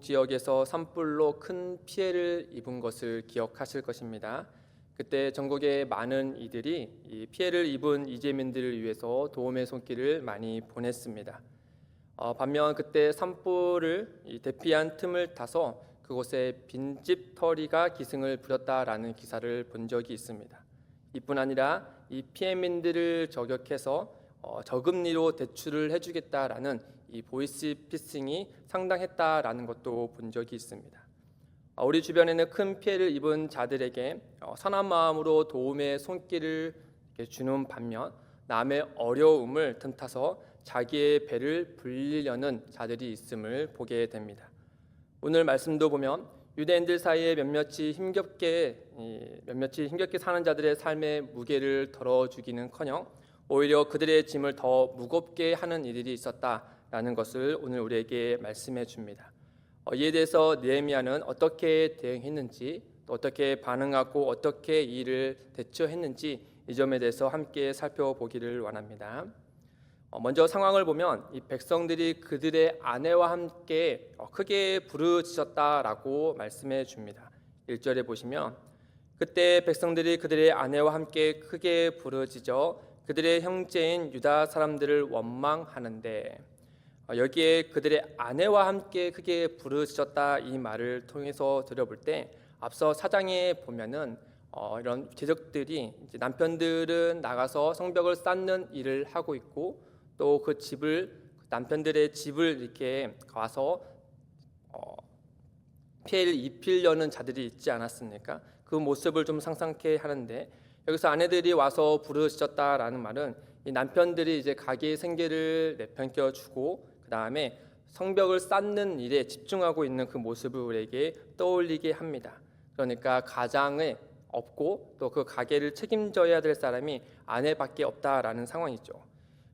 지역에서 산불로 큰 피해를 입은 것을 기억하실 것입니다. 그때 전국의 많은 이들이 이 피해를 입은 이재민들을 위해서 도움의 손길을 많이 보냈습니다. 반면 그때 산불을 대피한 틈을 타서 그곳에 빈집털이가 기승을 부렸다라는 기사를 본 적이 있습니다. 이뿐 아니라 이 피해민들을 저격해서 저금리로 대출을 해주겠다라는 이 보이스피싱이 상당했다라는 것도 본 적이 있습니다. 우리 주변에는 큰 피해를 입은 자들에게 선한 마음으로 도움의 손길을 주는 반면 남의 어려움을 틈타서 자기의 배를 불리려는 자들이 있음을 보게 됩니다. 오늘 말씀도 보면 유대인들 사이에 몇몇이 힘겹게 사는 자들의 삶의 무게를 덜어주기는커녕 오히려 그들의 짐을 더 무겁게 하는 이들이 있었다라는 것을 오늘 우리에게 말씀해 줍니다. 이에 대해서 느헤미야는 어떻게 대응했는지, 또 어떻게 반응하고 어떻게 이 일을 대처했는지 이 점에 대해서 함께 살펴보기를 원합니다. 먼저 상황을 보면 이 백성들이 그들의 아내와 함께 크게 부르짖었다라고 말씀해 줍니다. 1절에 보시면 그때 백성들이 그들의 아내와 함께 크게 부르짖어 그들의 형제인 유다 사람들을 원망하는데, 여기에 그들의 아내와 함께 크게 부르짖었다 이 말을 통해서 들어볼 때 앞서 4장에 보면은 이런 제적들이 이제 남편들은 나가서 성벽을 쌓는 일을 하고 있고 또 그 남편들의 집을 이렇게 가서 피해를 입히려는 자들이 있지 않았습니까? 그 모습을 좀 상상케 하는데, 여기서 아내들이 와서 부르짖었다라는 말은 이 남편들이 이제 가게의 생계를 내팽겨 주고 그 다음에 성벽을 쌓는 일에 집중하고 있는 그 모습을 우리에게 떠올리게 합니다. 그러니까 가장에 없고 또 그 가게를 책임져야 될 사람이 아내밖에 없다라는 상황이죠.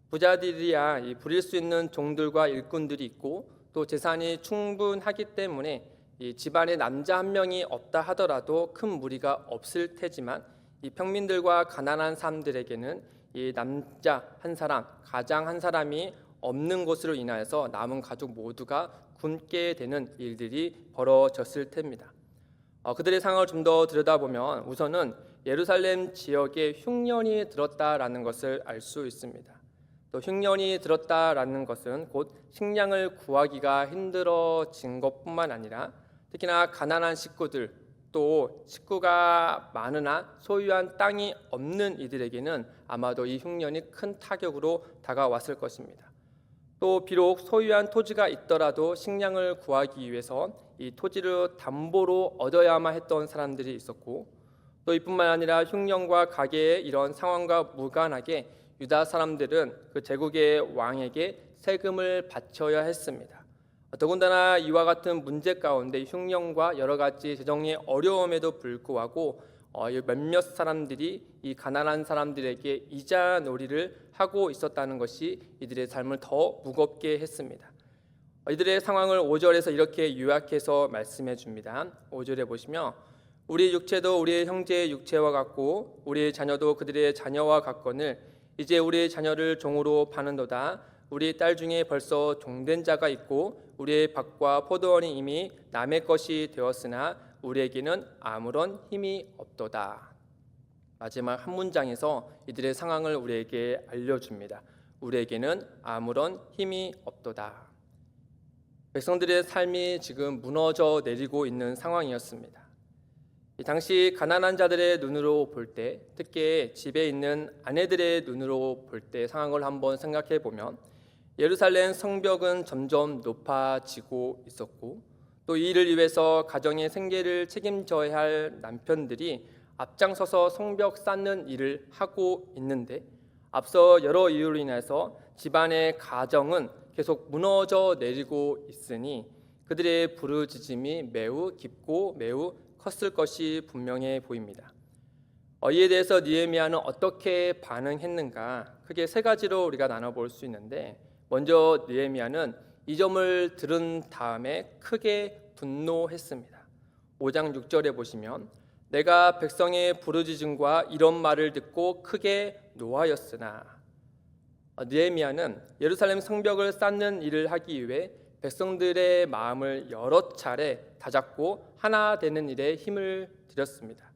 부자들이야 이 부릴 수 있는 종들과 일꾼들이 있고 또 재산이 충분하기 때문에 이 집안에 남자 한 명이 없다 하더라도 큰 무리가 없을 테지만 이 평민들과 가난한 사람들에게는 이 남자 한 사람, 가장 한 사람이 없는 것으로 인하여서 남은 가족 모두가 굶게 되는 일들이 벌어졌을 테입니다. 그들의 상황을 좀 더 들여다보면 우선은 예루살렘 지역에 흉년이 들었다라는 것을 알 수 있습니다. 또 흉년이 들었다라는 것은 곧 식량을 구하기가 힘들어진 것뿐만 아니라 특히나 가난한 식구들, 또 식구가 많으나 소유한 땅이 없는 이들에게는 아마도 이 흉년이 큰 타격으로 다가왔을 것입니다. 또 비록 소유한 토지가 있더라도 식량을 구하기 위해서 이 토지를 담보로 얻어야만 했던 사람들이 있었고, 또 이뿐만 아니라 흉년과 가계의 이런 상황과 무관하게 유다 사람들은 그 제국의 왕에게 세금을 바쳐야 했습니다. 더군다나 이와 같은 문제 가운데 흉년과 여러 가지 재정의 어려움에도 불구하고 몇몇 사람들이 이 가난한 사람들에게 이자 놀이를 하고 있었다는 것이 이들의 삶을 더 무겁게 했습니다. 이들의 상황을 5절에서 이렇게 요약해서 말씀해 줍니다. 5절에 보시면 우리 육체도 우리의 형제의 육체와 같고 우리의 자녀도 그들의 자녀와 같거늘 이제 우리의 자녀를 종으로 파는도다. 우리 딸 중에 벌써 종된 자가 있고 우리의 밭과 포도원이 이미 남의 것이 되었으나 우리에게는 아무런 힘이 없도다. 마지막 한 문장에서 이들의 상황을 우리에게 알려줍니다. 우리에게는 아무런 힘이 없도다. 백성들의 삶이 지금 무너져 내리고 있는 상황이었습니다. 당시 가난한 자들의 눈으로 볼 때, 특히 집에 있는 아내들의 눈으로 볼 때 상황을 한번 생각해 보면 예루살렘 성벽은 점점 높아지고 있었고 또 이 일을 위해서 가정의 생계를 책임져야 할 남편들이 앞장서서 성벽 쌓는 일을 하고 있는데, 앞서 여러 이유로 인해서 집안의 가정은 계속 무너져 내리고 있으니 그들의 부르짖음이 매우 깊고 매우 컸을 것이 분명해 보입니다. 이에 대해서 느헤미야는 어떻게 반응했는가? 크게 세 가지로 우리가 나눠볼 수 있는데, 먼저 느헤미야는 이 점을 들은 다음에 크게 분노했습니다. 5장 6절에 보시면 내가 백성의 부르짖음과 이런 말을 듣고 크게 노하였으나, 느헤미야는 예루살렘 성벽을 쌓는 일을 하기 위해 백성들의 마음을 여러 차례 다잡고 하나 되는 일에 힘을 들였습니다.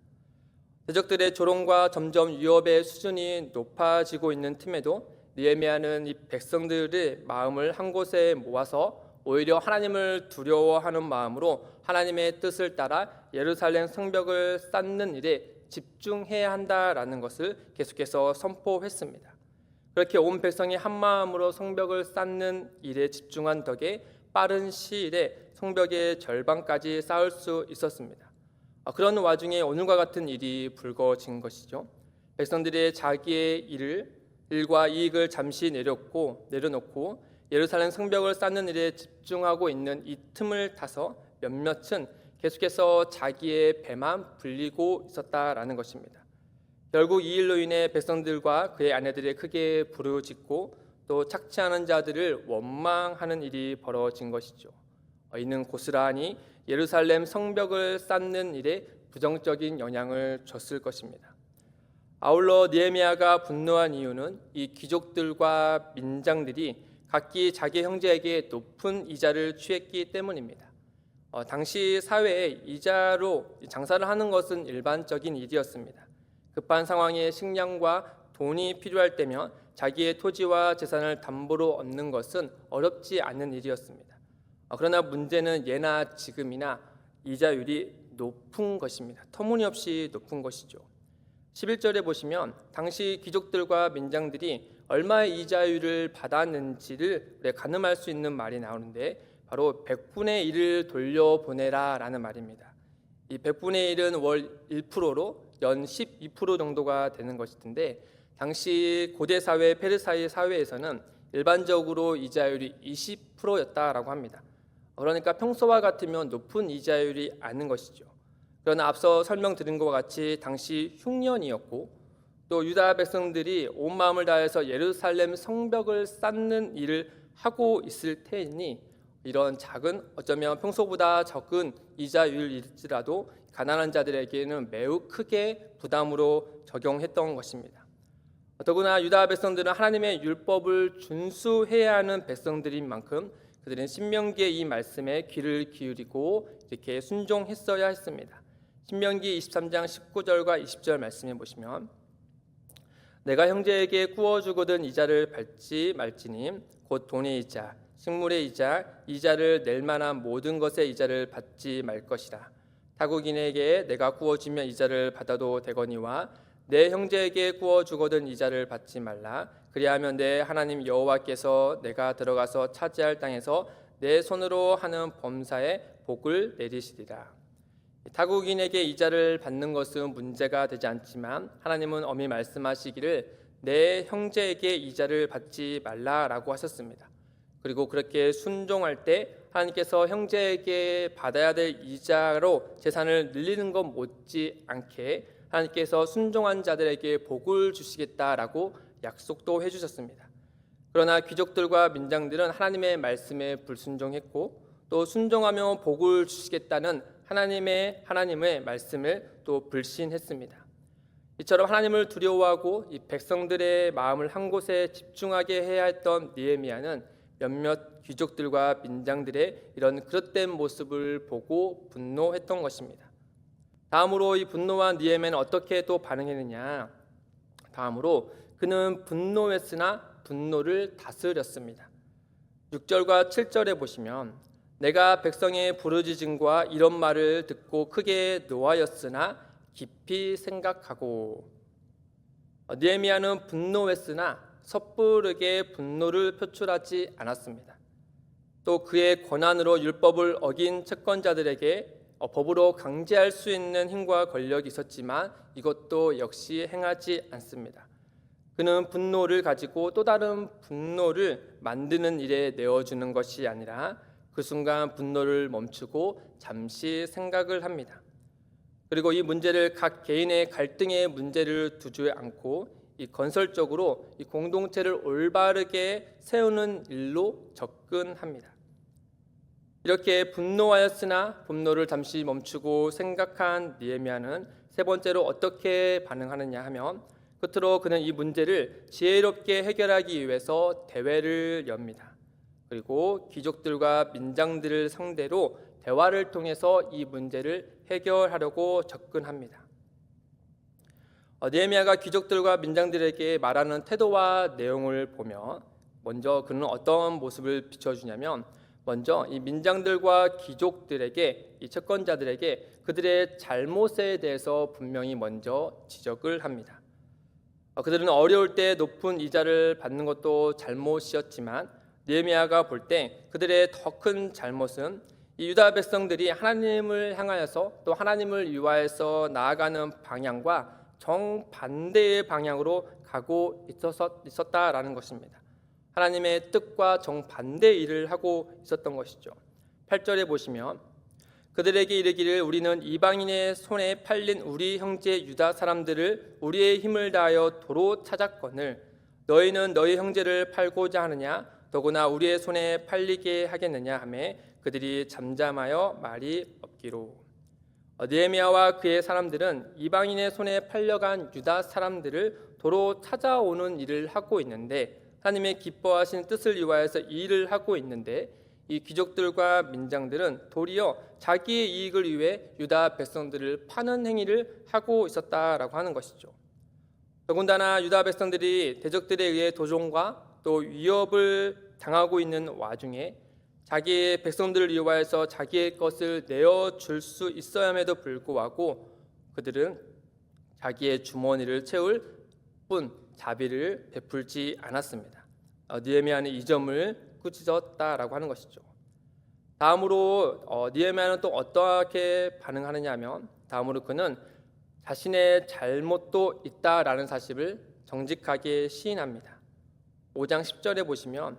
대적들의 조롱과 점점 위협의 수준이 높아지고 있는 틈에도 느헤미야는 이 백성들의 마음을 한 곳에 모아서 오히려 하나님을 두려워하는 마음으로 하나님의 뜻을 따라 예루살렘 성벽을 쌓는 일에 집중해야 한다라는 것을 계속해서 선포했습니다. 그렇게 온 백성이 한 마음으로 성벽을 쌓는 일에 집중한 덕에 빠른 시일에 성벽의 절반까지 쌓을 수 있었습니다. 그런 와중에 오늘과 같은 일이 불거진 것이죠. 백성들이 자기의 일과 이익을 잠시 내려놓고 예루살렘 성벽을 쌓는 일에 집중하고 있는 이 틈을 타서 몇몇은 계속해서 자기의 배만 불리고 있었다라는 것입니다. 결국 이 일로 인해 백성들과 그의 아내들이 크게 부르짖고 또 착취하는 자들을 원망하는 일이 벌어진 것이죠. 이는 고스란히 예루살렘 성벽을 쌓는 일에 부정적인 영향을 줬을 것입니다. 아울러 느헤미야가 분노한 이유는 이 귀족들과 민장들이 각기 자기 형제에게 높은 이자를 취했기 때문입니다. 당시 사회에 이자로 장사를 하는 것은 일반적인 일이었습니다. 급한 상황에 식량과 돈이 필요할 때면 자기의 토지와 재산을 담보로 얻는 것은 어렵지 않은 일이었습니다. 그러나 문제는 예나 지금이나 이자율이 높은 것입니다. 터무니없이 높은 것이죠. 11절에 보시면 당시 귀족들과 민장들이 얼마의 이자율을 받았는지를 가늠할 수 있는 말이 나오는데 바로 100분의 1을 돌려보내라 라는 말입니다. 이 100분의 1은 월 1%로 연 12% 정도가 되는 것인데 당시 고대 사회 페르사의 사회에서는 일반적으로 이자율이 20%였다라고 합니다. 그러니까 평소와 같으면 높은 이자율이 아닌 것이죠. 그러나 앞서 설명드린 것과 같이 당시 흉년이었고 또 유다 백성들이 온 마음을 다해서 예루살렘 성벽을 쌓는 일을 하고 있을 테니 이런 작은 어쩌면 평소보다 적은 이자율일지라도 가난한 자들에게는 매우 크게 부담으로 적용했던 것입니다. 더구나 유다 백성들은 하나님의 율법을 준수해야 하는 백성들인 만큼 그들은 신명기의 이 말씀에 귀를 기울이고 이렇게 순종했어야 했습니다. 신명기 23장 19절과 20절 말씀해 보시면 내가 형제에게 구워주거든 이자를 받지 말지니 곧 돈의 이자, 식물의 이자, 이자를 낼 만한 모든 것의 이자를 받지 말 것이라. 타국인에게 내가 구워주면 이자를 받아도 되거니와 내 형제에게 구워주거든 이자를 받지 말라. 그리하면 내 하나님 여호와께서 내가 들어가서 차지할 땅에서 내 손으로 하는 범사에 복을 내리시리라. 타국인에게 이자를 받는 것은 문제가 되지 않지만 하나님은 엄히 말씀하시기를 내 형제에게 이자를 받지 말라라고 하셨습니다. 그리고 그렇게 순종할 때 하나님께서 형제에게 받아야 될 이자로 재산을 늘리는 것 못지않게 하나님께서 순종한 자들에게 복을 주시겠다라고 약속도 해주셨습니다. 그러나 귀족들과 민장들은 하나님의 말씀에 불순종했고 또 순종하며 복을 주시겠다는 하나님의 말씀을 또 불신했습니다. 이처럼 하나님을 두려워하고 이 백성들의 마음을 한 곳에 집중하게 해야 했던 느헤미야는 몇몇 귀족들과 민장들의 이런 그릇된 모습을 보고 분노했던 것입니다. 다음으로 이 분노한 느헤미야는 어떻게 또 반응했느냐? 다음으로 그는 분노했으나 분노를 다스렸습니다. 6절과 7절에 보시면 내가 백성의 부르짖음과 이런 말을 듣고 크게 노하였으나 깊이 생각하고 느헤미야는 분노했으나 섣부르게 분노를 표출하지 않았습니다. 또 그의 권한으로 율법을 어긴 채권자들에게 법으로 강제할 수 있는 힘과 권력이 있었지만 이것도 역시 행하지 않습니다. 그는 분노를 가지고 또 다른 분노를 만드는 일에 내어주는 것이 아니라 그 순간 분노를 멈추고 잠시 생각을 합니다. 그리고 이 문제를 각 개인의 갈등의 문제를 두지 않고 이 건설적으로 이 공동체를 올바르게 세우는 일로 접근합니다. 이렇게 분노하였으나 분노를 잠시 멈추고 생각한 느헤미야는 세 번째로 어떻게 반응하느냐 하면 끝으로 그는 이 문제를 지혜롭게 해결하기 위해서 대회를 엽니다. 그리고 귀족들과 민장들을 상대로 대화를 통해서 이 문제를 해결하려고 접근합니다. 느헤미야가 귀족들과 민장들에게 말하는 태도와 내용을 보면 먼저 그는 어떤 모습을 비춰주냐면 먼저 이 민장들과 귀족들에게 이 채권자들에게 그들의 잘못에 대해서 분명히 먼저 지적을 합니다. 그들은 어려울 때 높은 이자를 받는 것도 잘못이었지만 느헤미야가 볼 때 그들의 더 큰 잘못은 이 유다 백성들이 하나님을 향하여서 또 하나님을 위하여서 나아가는 방향과 정반대의 방향으로 가고 있었다라는 것입니다. 하나님의 뜻과 정반대의 일을 하고 있었던 것이죠. 8절에 보시면 그들에게 이르기를 우리는 이방인의 손에 팔린 우리 형제 유다 사람들을 우리의 힘을 다하여 도로 찾았거늘 너희는 너희 형제를 팔고자 하느냐 더구나 우리의 손에 팔리게 하겠느냐 하매 그들이 잠잠하여 말이 없기로. 느헤미야와 그의 사람들은 이방인의 손에 팔려간 유다 사람들을 도로 찾아오는 일을 하고 있는데 하나님의 기뻐하신 뜻을 위하여서 이 일을 하고 있는데 이 귀족들과 민장들은 도리어 자기의 이익을 위해 유다 백성들을 파는 행위를 하고 있었다라고 하는 것이죠. 더군다나 유다 백성들이 대적들에 의해 도종과 또 위협을 당하고 있는 와중에 자기의 백성들을 위하여서 자기의 것을 내어줄 수 있어야함에도 불구하고 그들은 자기의 주머니를 채울 뿐 자비를 베풀지 않았습니다. 느헤미야는 이 점을 꾸짖었다라고 하는 것이죠. 다음으로 느헤미야는 또 어떻게 반응하느냐 하면 다음으로 그는 자신의 잘못도 있다라는 사실을 정직하게 시인합니다. 5장 10절에 보시면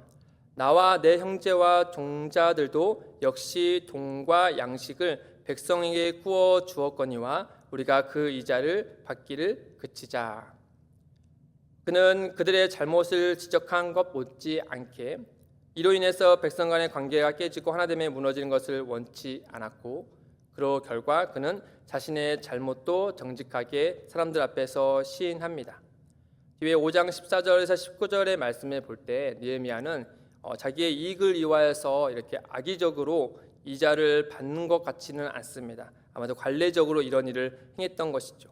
나와 내 형제와 종자들도 역시 돈과 양식을 백성에게 구워 주었거니와 우리가 그 이자를 받기를 그치자. 그는 그들의 잘못을 지적한 것 못지않게 이로 인해서 백성 간의 관계가 깨지고 하나됨에 무너지는 것을 원치 않았고 그로 결과 그는 자신의 잘못도 정직하게 사람들 앞에서 시인합니다. 뒤에 5장 14절에서 19절의 말씀을 볼 때 느헤미야는 자기의 이익을 위하여서 이렇게 악의적으로 이자를 받는 것 같지는 않습니다. 아마도 관례적으로 이런 일을 행했던 것이죠.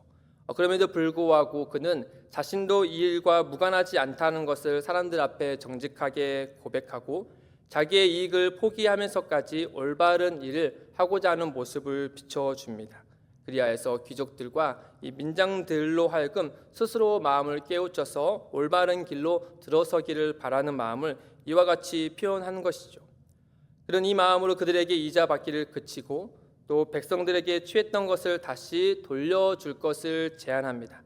그럼에도 불구하고 그는 자신도 이 일과 무관하지 않다는 것을 사람들 앞에 정직하게 고백하고 자기의 이익을 포기하면서까지 올바른 일을 하고자 하는 모습을 비춰줍니다. 그리하여서 귀족들과 이 민장들로 하여금 스스로 마음을 깨우쳐서 올바른 길로 들어서기를 바라는 마음을 이와 같이 표현한 것이죠. 그런 이 마음으로 그들에게 이자 받기를 그치고 또 백성들에게 취했던 것을 다시 돌려줄 것을 제안합니다.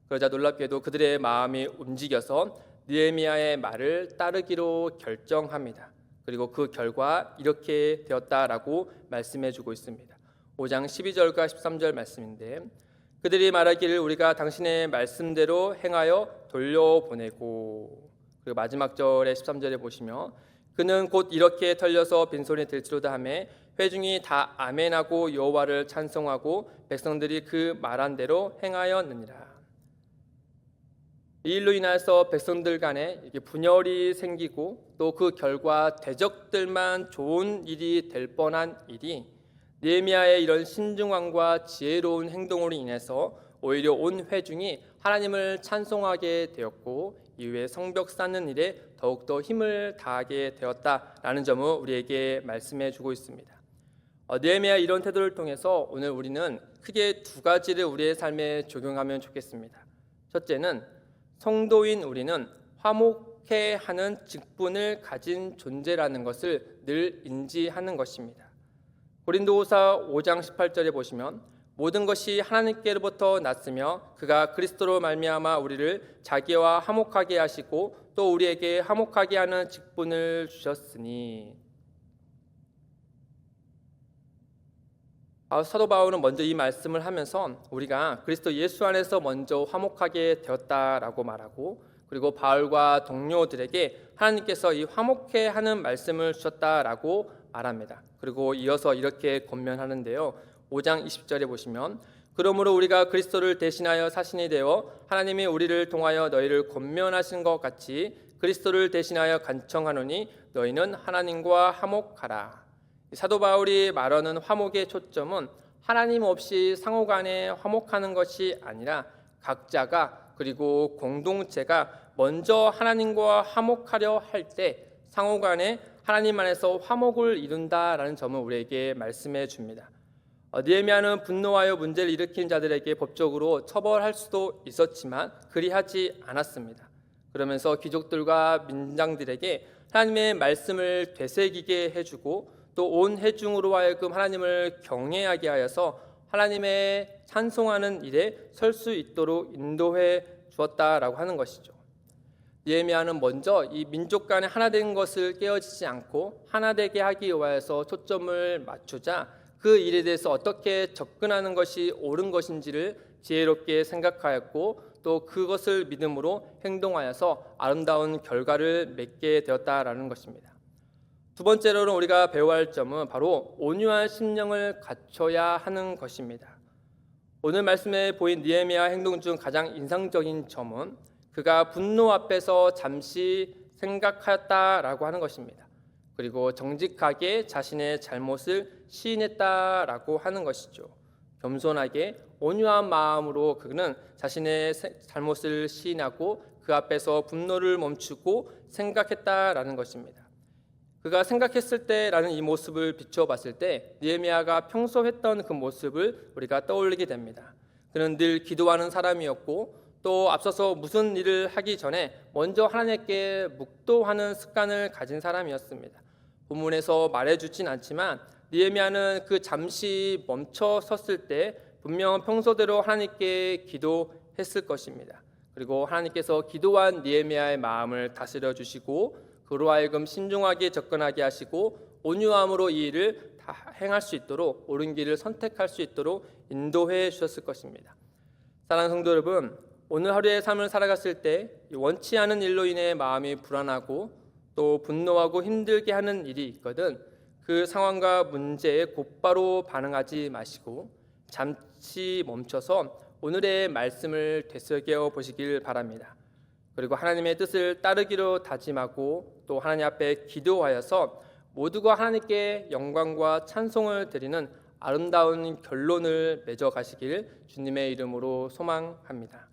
그러자 놀랍게도 그들의 마음이 움직여서 느헤미야의 말을 따르기로 결정합니다. 그리고 그 결과 이렇게 되었다라고 말씀해주고 있습니다. 5장 12절과 13절 말씀인데 그들이 말하기를 우리가 당신의 말씀대로 행하여 돌려보내고 그리고 마지막 절의 13절에 보시면 그는 곧 이렇게 털려서 빈손이 될지로다 하며 회중이 다 아멘하고 여호와를 찬송하고 백성들이 그 말한 대로 행하였느니라. 이 일로 인하여서 백성들 간에 이렇게 분열이 생기고 또 그 결과 대적들만 좋은 일이 될 뻔한 일이 느헤미야의 이런 신중함과 지혜로운 행동으로 인해서 오히려 온 회중이 하나님을 찬송하게 되었고 이후에 성벽 쌓는 일에 더욱더 힘을 다하게 되었다라는 점을 우리에게 말씀해 주고 있습니다. 느헤미야의 이런 태도를 통해서 오늘 우리는 크게 두 가지를 우리의 삶에 적용하면 좋겠습니다. 첫째는 성도인 우리는 화목해 하는 직분을 가진 존재라는 것을 늘 인지하는 것입니다. 고린도후서 5장 18절에 보시면 모든 것이 하나님께로부터 났으며 그가 그리스도로 말미암아 우리를 자기와 화목하게 하시고 또 우리에게 화목하게 하는 직분을 주셨으니. 사도 바울은 먼저 이 말씀을 하면서 우리가 그리스도 예수 안에서 먼저 화목하게 되었다라고 말하고 그리고 바울과 동료들에게 하나님께서 이 화목해 하는 말씀을 주셨다라고 말합니다. 그리고 이어서 이렇게 권면하는데요. 5장 20절에 보시면 그러므로 우리가 그리스도를 대신하여 사신이 되어 하나님이 우리를 통하여 너희를 권면하신 것 같이 그리스도를 대신하여 간청하노니 너희는 하나님과 화목하라. 사도 바울이 말하는 화목의 초점은 하나님 없이 상호간에 화목하는 것이 아니라 각자가 그리고 공동체가 먼저 하나님과 화목하려 할 때 상호간에 하나님 안에서 화목을 이룬다라는 점을 우리에게 말씀해 줍니다. 느헤미야는 분노하여 문제를 일으킨 자들에게 법적으로 처벌할 수도 있었지만 그리하지 않았습니다. 그러면서 귀족들과 민장들에게 하나님의 말씀을 되새기게 해주고 또 온 회중으로 하여금 하나님을 경외하게 하여서 하나님의 찬송하는 일에 설 수 있도록 인도해 주었다라고 하는 것이죠. 느헤미야는 먼저 이 민족 간에 하나 된 것을 깨어지지 않고 하나 되게 하기 위하여서 초점을 맞추자 그 일에 대해서 어떻게 접근하는 것이 옳은 것인지를 지혜롭게 생각하였고 또 그것을 믿음으로 행동하여서 아름다운 결과를 맺게 되었다라는 것입니다. 두 번째로는 우리가 배워야 할 점은 바로 온유한 심령을 갖춰야 하는 것입니다. 오늘 말씀에 보인 느헤미야 행동 중 가장 인상적인 점은 그가 분노 앞에서 잠시 생각하였다라고 하는 것입니다. 그리고 정직하게 자신의 잘못을 시인했다라고 하는 것이죠. 겸손하게 온유한 마음으로 그는 자신의 잘못을 시인하고 그 앞에서 분노를 멈추고 생각했다라는 것입니다. 그가 생각했을 때라는 이 모습을 비춰봤을 때 느헤미야가 평소 했던 그 모습을 우리가 떠올리게 됩니다. 그는 늘 기도하는 사람이었고 또 앞서서 무슨 일을 하기 전에 먼저 하나님께 묵도하는 습관을 가진 사람이었습니다. 본문에서 말해주진 않지만 느헤미야는 그 잠시 멈춰 섰을 때 분명 평소대로 하나님께 기도했을 것입니다. 그리고 하나님께서 기도한 느헤미야의 마음을 다스려 주시고 그로 하여금 신중하게 접근하게 하시고 온유함으로 이 일을 다 행할 수 있도록 옳은 길을 선택할 수 있도록 인도해 주셨을 것입니다. 사랑하는 성도 여러분, 오늘 하루의 삶을 살아갔을 때 원치 않은 일로 인해 마음이 불안하고 또 분노하고 힘들게 하는 일이 있거든 그 상황과 문제에 곧바로 반응하지 마시고 잠시 멈춰서 오늘의 말씀을 되새겨 보시길 바랍니다. 그리고 하나님의 뜻을 따르기로 다짐하고 또 하나님 앞에 기도하여서 모두가 하나님께 영광과 찬송을 드리는 아름다운 결론을 맺어 가시길 주님의 이름으로 소망합니다.